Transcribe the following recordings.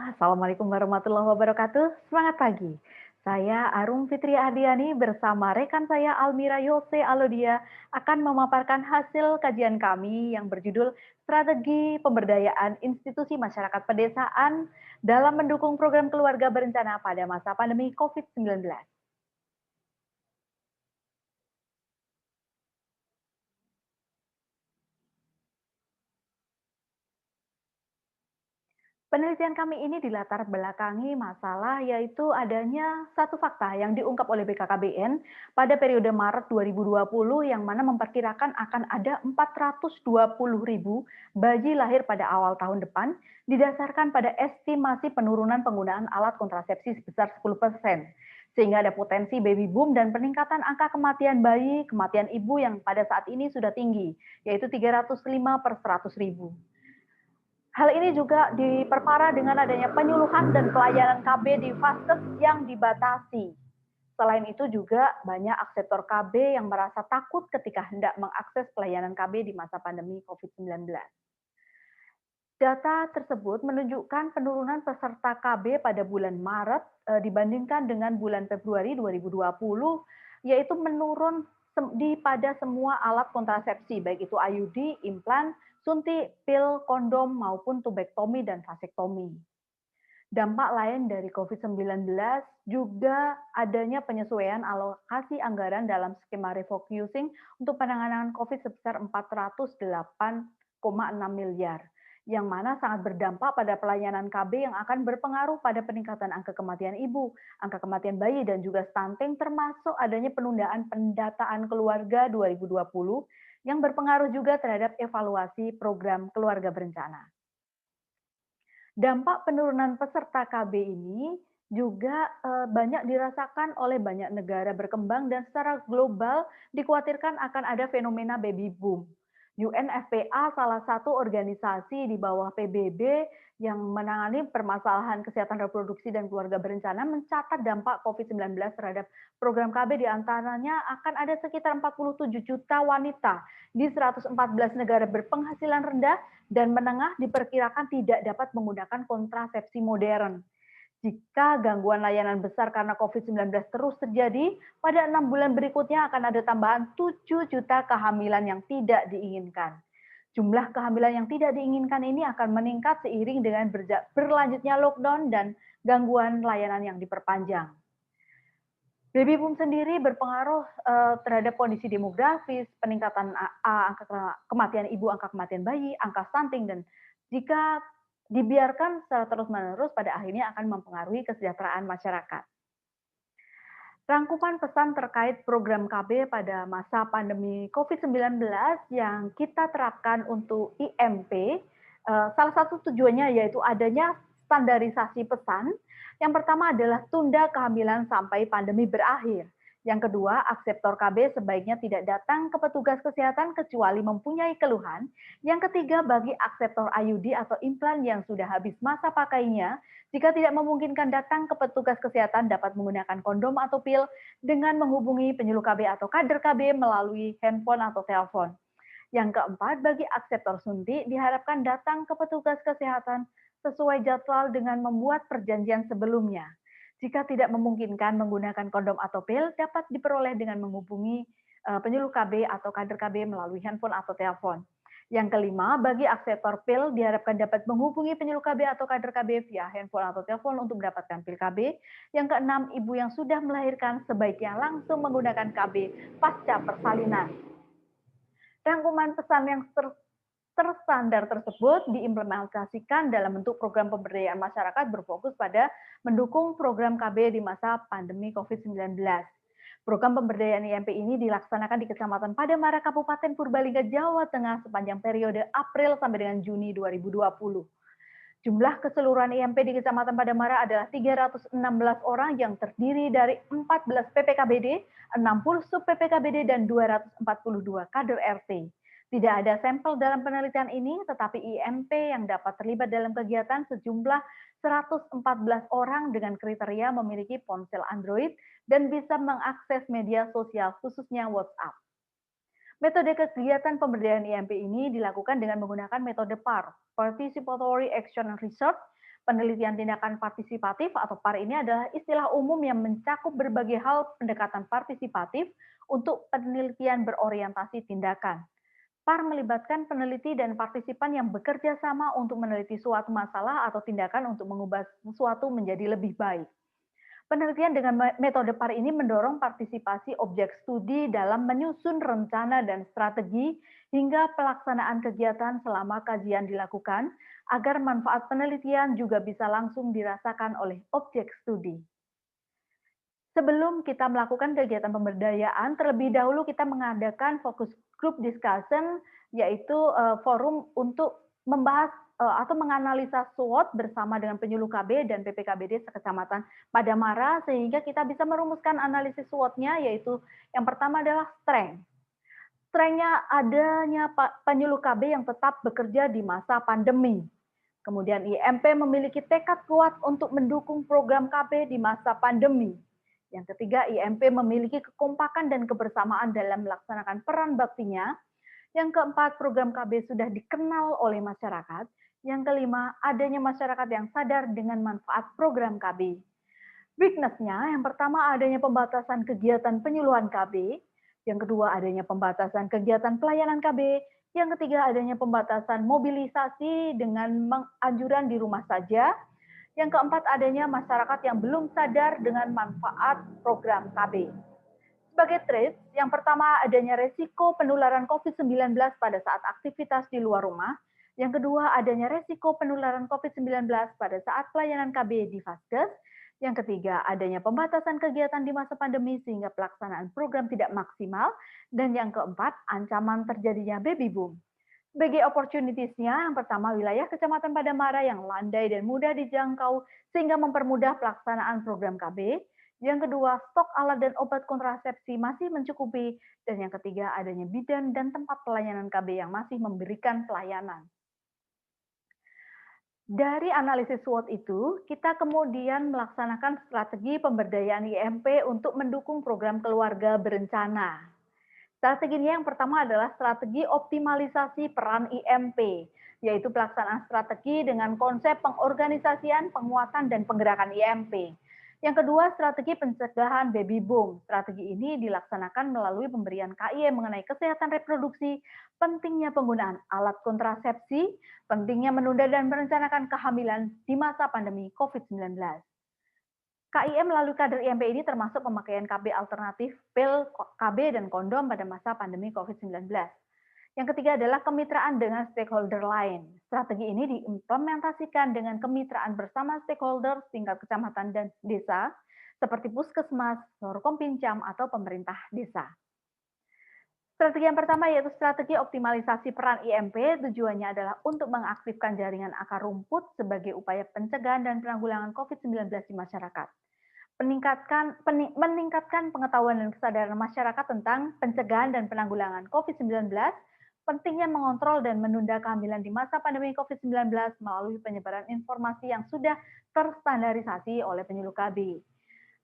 Assalamualaikum warahmatullahi wabarakatuh. Semangat pagi. Saya Arum Fitri Ardiani bersama rekan saya Almira Yose Alodia akan memaparkan hasil kajian kami yang berjudul Strategi Pemberdayaan Institusi Masyarakat Pedesaan dalam mendukung program keluarga berencana pada masa pandemi COVID-19. Penelitian kami ini dilatar belakangi masalah yaitu adanya satu fakta yang diungkap oleh BKKBN pada periode Maret 2020 yang mana memperkirakan akan ada 420.000 bayi lahir pada awal tahun depan didasarkan pada estimasi penurunan penggunaan alat kontrasepsi sebesar 10%. Sehingga ada potensi baby boom dan peningkatan angka kematian bayi, kematian ibu yang pada saat ini sudah tinggi, yaitu 305 per 100.000. Hal ini juga diperparah dengan adanya penyuluhan dan pelayanan KB di vaskes yang dibatasi. Selain itu juga banyak akseptor KB yang merasa takut ketika hendak mengakses pelayanan KB di masa pandemi COVID-19. Data tersebut menunjukkan penurunan peserta KB pada bulan Maret dibandingkan dengan bulan Februari 2020, yaitu menurun pada semua alat kontrasepsi, baik itu IUD, implan, suntik, pil, kondom, maupun tubektomi dan vasektomi. Dampak lain dari COVID-19 juga adanya penyesuaian alokasi anggaran dalam skema refocusing untuk penanganan COVID sebesar 408,6 miliar, yang mana sangat berdampak pada pelayanan KB yang akan berpengaruh pada peningkatan angka kematian ibu, angka kematian bayi, dan juga stunting, termasuk adanya penundaan pendataan keluarga 2020 yang berpengaruh juga terhadap evaluasi program keluarga berencana. Dampak penurunan peserta KB ini juga banyak dirasakan oleh banyak negara berkembang dan secara global dikhawatirkan akan ada fenomena baby boom. UNFPA, salah satu organisasi di bawah PBB yang menangani permasalahan kesehatan reproduksi dan keluarga berencana, mencatat dampak COVID-19 terhadap program KB di antaranya akan ada sekitar 47 juta wanita di 114 negara berpenghasilan rendah dan menengah diperkirakan tidak dapat menggunakan kontrasepsi modern. Jika gangguan layanan besar karena COVID-19 terus terjadi, pada 6 bulan berikutnya akan ada tambahan 7 juta kehamilan yang tidak diinginkan. Jumlah kehamilan yang tidak diinginkan ini akan meningkat seiring dengan berlanjutnya lockdown dan gangguan layanan yang diperpanjang. Baby boom sendiri berpengaruh terhadap kondisi demografis, peningkatan angka kematian ibu, angka kematian bayi, angka stunting, dan jika dibiarkan secara terus-menerus pada akhirnya akan mempengaruhi kesejahteraan masyarakat. Rangkuman pesan terkait program KB pada masa pandemi COVID-19 yang kita terapkan untuk IMP, salah satu tujuannya yaitu adanya standarisasi pesan. Yang pertama adalah tunda kehamilan sampai pandemi berakhir. Yang kedua, akseptor KB sebaiknya tidak datang ke petugas kesehatan kecuali mempunyai keluhan. Yang ketiga, bagi akseptor IUD atau implan yang sudah habis masa pakainya, jika tidak memungkinkan datang ke petugas kesehatan dapat menggunakan kondom atau pil dengan menghubungi penyuluh KB atau kader KB melalui handphone atau telepon. Yang keempat, bagi akseptor suntik diharapkan datang ke petugas kesehatan sesuai jadwal dengan membuat perjanjian sebelumnya. Jika tidak memungkinkan menggunakan kondom atau pil, dapat diperoleh dengan menghubungi penyuluh KB atau kader KB melalui handphone atau telepon. Yang kelima, bagi akseptor pil diharapkan dapat menghubungi penyuluh KB atau kader KB via handphone atau telepon untuk mendapatkan pil KB. Yang keenam, ibu yang sudah melahirkan sebaiknya langsung menggunakan KB pasca persalinan. Rangkuman pesan yang terstandar tersebut diimplementasikan dalam bentuk program pemberdayaan masyarakat berfokus pada mendukung program KB di masa pandemi COVID-19. Program pemberdayaan IMP ini dilaksanakan di Kecamatan Padamara, Kabupaten Purbalingga, Jawa Tengah sepanjang periode April sampai dengan Juni 2020. Jumlah keseluruhan IMP di Kecamatan Padamara adalah 316 orang yang terdiri dari 14 PPKBD, 60 sub PPKBD, dan 242 kader RT. Tidak ada sampel dalam penelitian ini, tetapi IMP yang dapat terlibat dalam kegiatan sejumlah 114 orang dengan kriteria memiliki ponsel Android dan bisa mengakses media sosial khususnya WhatsApp. Metode kegiatan pemberdayaan IMP ini dilakukan dengan menggunakan metode PAR, Participatory Action and Research, Penelitian tindakan partisipatif atau PAR ini adalah istilah umum yang mencakup berbagai hal pendekatan partisipatif untuk penelitian berorientasi tindakan. PAR melibatkan peneliti dan partisipan yang bekerja sama untuk meneliti suatu masalah atau tindakan untuk mengubah sesuatu menjadi lebih baik. Penelitian dengan metode PAR ini mendorong partisipasi objek studi dalam menyusun rencana dan strategi hingga pelaksanaan kegiatan selama kajian dilakukan, agar manfaat penelitian juga bisa langsung dirasakan oleh objek studi. Sebelum kita melakukan kegiatan pemberdayaan, terlebih dahulu kita mengadakan focus group discussion, yaitu forum untuk membahas atau menganalisa SWOT bersama dengan penyuluh KB dan PPKBD sekecamatan Padamara, sehingga kita bisa merumuskan analisis SWOT-nya, yaitu yang pertama adalah strength. Strength-nya adanya penyuluh KB yang tetap bekerja di masa pandemi. Kemudian IMP memiliki tekad kuat untuk mendukung program KB di masa pandemi. Yang ketiga, IMP memiliki kekompakan dan kebersamaan dalam melaksanakan peran baktinya. Yang keempat, program KB sudah dikenal oleh masyarakat. Yang kelima, adanya masyarakat yang sadar dengan manfaat program KB. Weakness-nya, yang pertama adanya pembatasan kegiatan penyuluhan KB. Yang kedua, adanya pembatasan kegiatan pelayanan KB. Yang ketiga, adanya pembatasan mobilisasi dengan anjuran di rumah saja. Yang keempat, adanya masyarakat yang belum sadar dengan manfaat program KB. Sebagai traits, yang pertama adanya resiko penularan COVID-19 pada saat aktivitas di luar rumah. Yang kedua, adanya resiko penularan COVID-19 pada saat pelayanan KB di Vaskes. Yang ketiga, adanya pembatasan kegiatan di masa pandemi sehingga pelaksanaan program tidak maksimal. Dan yang keempat, ancaman terjadinya baby boom. Sebagai opportunities-nya, yang pertama wilayah Kecamatan Padamara yang landai dan mudah dijangkau sehingga mempermudah pelaksanaan program KB. Yang kedua, stok alat dan obat kontrasepsi masih mencukupi. Dan yang ketiga, adanya bidan dan tempat pelayanan KB yang masih memberikan pelayanan. Dari analisis SWOT itu, kita kemudian melaksanakan strategi pemberdayaan IMP untuk mendukung program keluarga berencana. Strateginya yang pertama adalah strategi optimalisasi peran IMP, yaitu pelaksanaan strategi dengan konsep pengorganisasian, penguatan, dan penggerakan IMP. Yang kedua, strategi pencegahan baby boom. Strategi ini dilaksanakan melalui pemberian KIE mengenai kesehatan reproduksi, pentingnya penggunaan alat kontrasepsi, pentingnya menunda dan merencanakan kehamilan di masa pandemi COVID-19. KIM melalui kader IMP ini termasuk pemakaian KB alternatif, pil, KB, dan kondom pada masa pandemi COVID-19. Yang ketiga adalah kemitraan dengan stakeholder lain. Strategi ini diimplementasikan dengan kemitraan bersama stakeholder tingkat kecamatan dan desa, seperti puskesmas, Forkompinjam, atau pemerintah desa. Strategi yang pertama yaitu strategi optimalisasi peran IMP, tujuannya adalah untuk mengaktifkan jaringan akar rumput sebagai upaya pencegahan dan penanggulangan COVID-19 di masyarakat. Meningkatkan pengetahuan dan kesadaran masyarakat tentang pencegahan dan penanggulangan COVID-19, pentingnya mengontrol dan menunda kehamilan di masa pandemi COVID-19 melalui penyebaran informasi yang sudah terstandarisasi oleh penyuluh KB.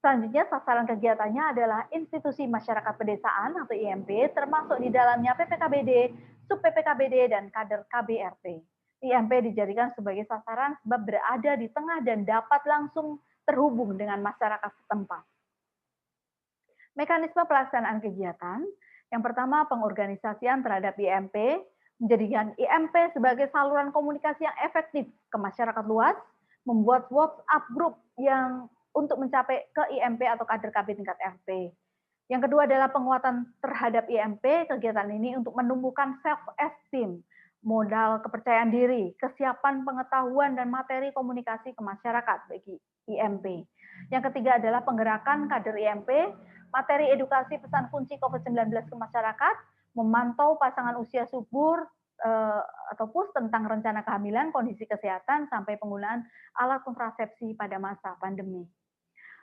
Selanjutnya, sasaran kegiatannya adalah institusi masyarakat pedesaan atau IMP, termasuk di dalamnya PPKBD, sub PPKBD, dan kader KBRT. IMP dijadikan sebagai sasaran sebab berada di tengah dan dapat langsung terhubung dengan masyarakat setempat. Mekanisme pelaksanaan kegiatan, yang pertama pengorganisasian terhadap IMP, menjadikan IMP sebagai saluran komunikasi yang efektif ke masyarakat luas, membuat WhatsApp group yang untuk mencapai ke IMP atau kader KB tingkat RT. Yang kedua adalah penguatan terhadap IMP, kegiatan ini untuk menumbuhkan self-esteem, modal kepercayaan diri, kesiapan pengetahuan dan materi komunikasi ke masyarakat bagi IMP. Yang ketiga adalah penggerakan kader IMP, materi edukasi pesan kunci COVID-19 ke masyarakat, memantau pasangan usia subur atau PUS tentang rencana kehamilan, kondisi kesehatan, sampai penggunaan alat kontrasepsi pada masa pandemi.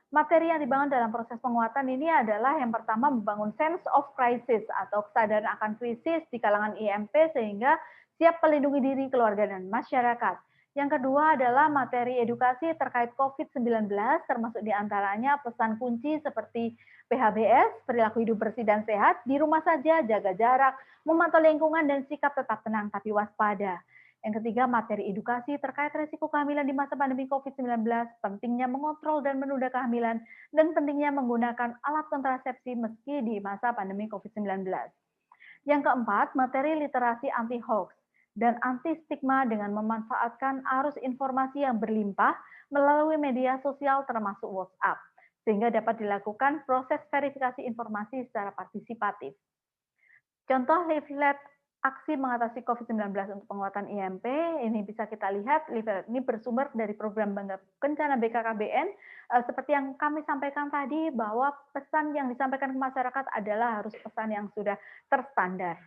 Materi yang dibangun dalam proses penguatan ini adalah yang pertama membangun sense of crisis atau kesadaran akan krisis di kalangan IMP sehingga siap melindungi diri, keluarga, dan masyarakat. Yang kedua adalah materi edukasi terkait COVID-19, termasuk diantaranya pesan kunci seperti PHBS, perilaku hidup bersih dan sehat, di rumah saja, jaga jarak, memantau lingkungan, dan sikap tetap tenang tapi waspada. Yang ketiga, materi edukasi terkait risiko kehamilan di masa pandemi COVID-19, pentingnya mengontrol dan menunda kehamilan, dan pentingnya menggunakan alat kontrasepsi meski di masa pandemi COVID-19. Yang keempat, materi literasi anti-hoax dan anti-stigma dengan memanfaatkan arus informasi yang berlimpah melalui media sosial termasuk WhatsApp, sehingga dapat dilakukan proses verifikasi informasi secara partisipatif. Contoh leaflet aksi mengatasi COVID-19 untuk penguatan IMP, ini bisa kita lihat leaflet ini bersumber dari program bencana BKKBN, seperti yang kami sampaikan tadi bahwa pesan yang disampaikan ke masyarakat adalah harus pesan yang sudah terstandar.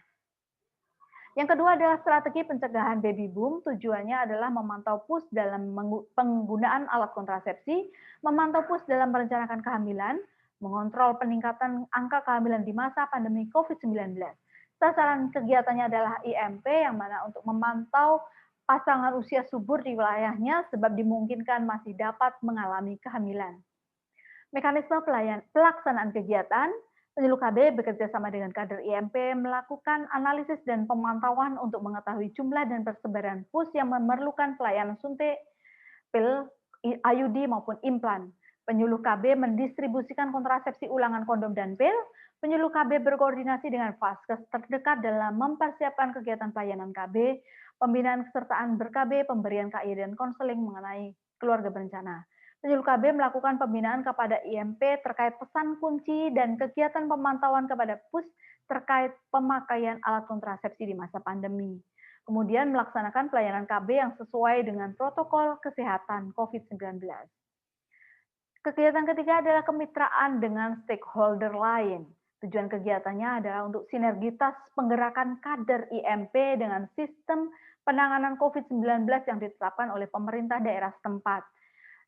Yang kedua adalah strategi pencegahan baby boom. Tujuannya adalah memantau PUS dalam penggunaan alat kontrasepsi, memantau PUS dalam merencanakan kehamilan, mengontrol peningkatan angka kehamilan di masa pandemi COVID-19. Sasaran kegiatannya adalah IMP yang mana untuk memantau pasangan usia subur di wilayahnya sebab dimungkinkan masih dapat mengalami kehamilan. Mekanisme pelaksanaan kegiatan, penyuluh KB bekerja sama dengan kader IMP melakukan analisis dan pemantauan untuk mengetahui jumlah dan persebaran PUS yang memerlukan pelayanan suntik, pil, IUD maupun implan. Penyuluh KB mendistribusikan kontrasepsi ulangan kondom dan pil. Penyuluh KB berkoordinasi dengan vaskes terdekat dalam mempersiapkan kegiatan pelayanan KB, pembinaan kesertaan ber-KB, pemberian KI dan konseling mengenai keluarga berencana. Penyuluh KB melakukan pembinaan kepada IMP terkait pesan kunci dan kegiatan pemantauan kepada PUS terkait pemakaian alat kontrasepsi di masa pandemi. Kemudian melaksanakan pelayanan KB yang sesuai dengan protokol kesehatan COVID-19. Kegiatan ketiga adalah kemitraan dengan stakeholder lain. Tujuan kegiatannya adalah untuk sinergitas penggerakan kader IMP dengan sistem penanganan COVID-19 yang ditetapkan oleh pemerintah daerah setempat.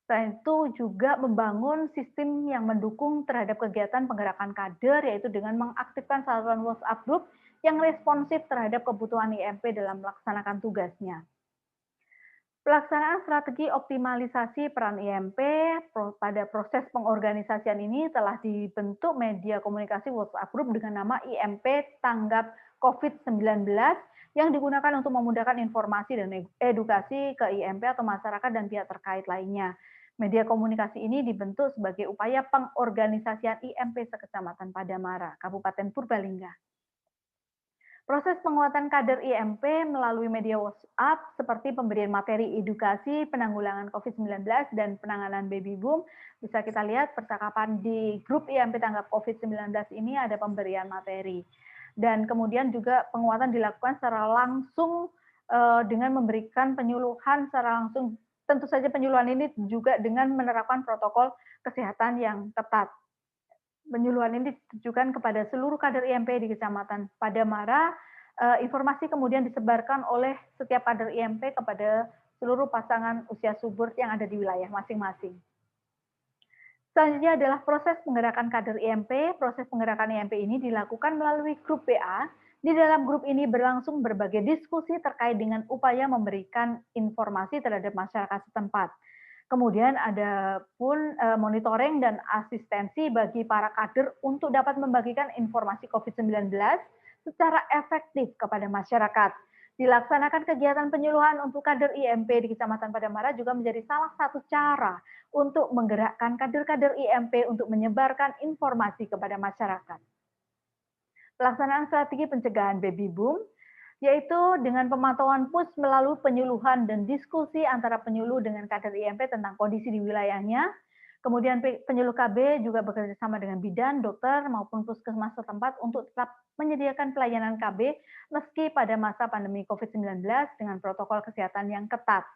Selain itu juga membangun sistem yang mendukung terhadap kegiatan penggerakan kader, yaitu dengan mengaktifkan saluran WhatsApp Group yang responsif terhadap kebutuhan IMP dalam melaksanakan tugasnya. Pelaksanaan strategi optimalisasi peran IMP pada proses pengorganisasian ini telah dibentuk media komunikasi WhatsApp Group dengan nama IMP Tanggap COVID-19 yang digunakan untuk memudahkan informasi dan edukasi ke IMP atau masyarakat dan pihak terkait lainnya. Media komunikasi ini dibentuk sebagai upaya pengorganisasian IMP sekecamatan Padamara, Kabupaten Purbalingga. Proses penguatan kader IMP melalui media WhatsApp seperti pemberian materi edukasi penanggulangan COVID-19 dan penanganan baby boom. Bisa kita lihat percakapan di grup IMP Tanggap COVID-19 ini ada pemberian materi. Dan kemudian juga penguatan dilakukan secara langsung dengan memberikan penyuluhan secara langsung. Tentu saja penyuluhan ini juga dengan menerapkan protokol kesehatan yang ketat. Penyuluhan ini ditujukan kepada seluruh kader IMP di Kecamatan Padamara. Informasi kemudian disebarkan oleh setiap kader IMP kepada seluruh pasangan usia subur yang ada di wilayah masing-masing. Selanjutnya adalah proses penggerakan kader IMP. Proses penggerakan IMP ini dilakukan melalui grup WA. Di dalam grup ini berlangsung berbagai diskusi terkait dengan upaya memberikan informasi terhadap masyarakat setempat. Kemudian ada pun monitoring dan asistensi bagi para kader untuk dapat membagikan informasi COVID-19 secara efektif kepada masyarakat. Dilaksanakan kegiatan penyuluhan untuk kader IMP di Kecamatan Padamara juga menjadi salah satu cara untuk menggerakkan kader-kader IMP untuk menyebarkan informasi kepada masyarakat. Pelaksanaan strategi pencegahan baby boom, yaitu dengan pemantauan PUS melalui penyuluhan dan diskusi antara penyuluh dengan kader IMP tentang kondisi di wilayahnya. Kemudian penyuluh KB juga bekerja sama dengan bidan, dokter, maupun puskesmas setempat untuk tetap menyediakan pelayanan KB meski pada masa pandemi COVID-19 dengan protokol kesehatan yang ketat.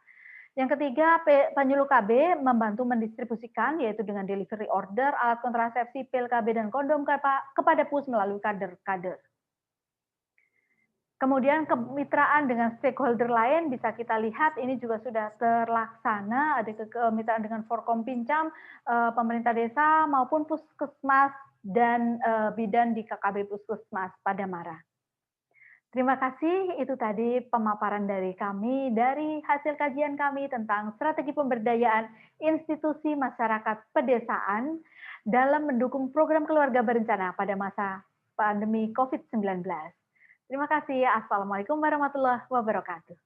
Yang ketiga, penyuluh KB membantu mendistribusikan, yaitu dengan delivery order, alat kontrasepsi, pil KB, dan kondom kepada PUS melalui kader-kader. Kemudian kemitraan dengan stakeholder lain bisa kita lihat ini juga sudah terlaksana, ada kemitraan dengan Forkompinjam, pemerintah desa maupun puskesmas dan bidan di KKB Puskesmas Padamara. Terima kasih, itu tadi pemaparan dari kami dari hasil kajian kami tentang strategi pemberdayaan institusi masyarakat pedesaan dalam mendukung program keluarga berencana pada masa pandemi COVID-19. Terima kasih. Assalamualaikum warahmatullahi wabarakatuh.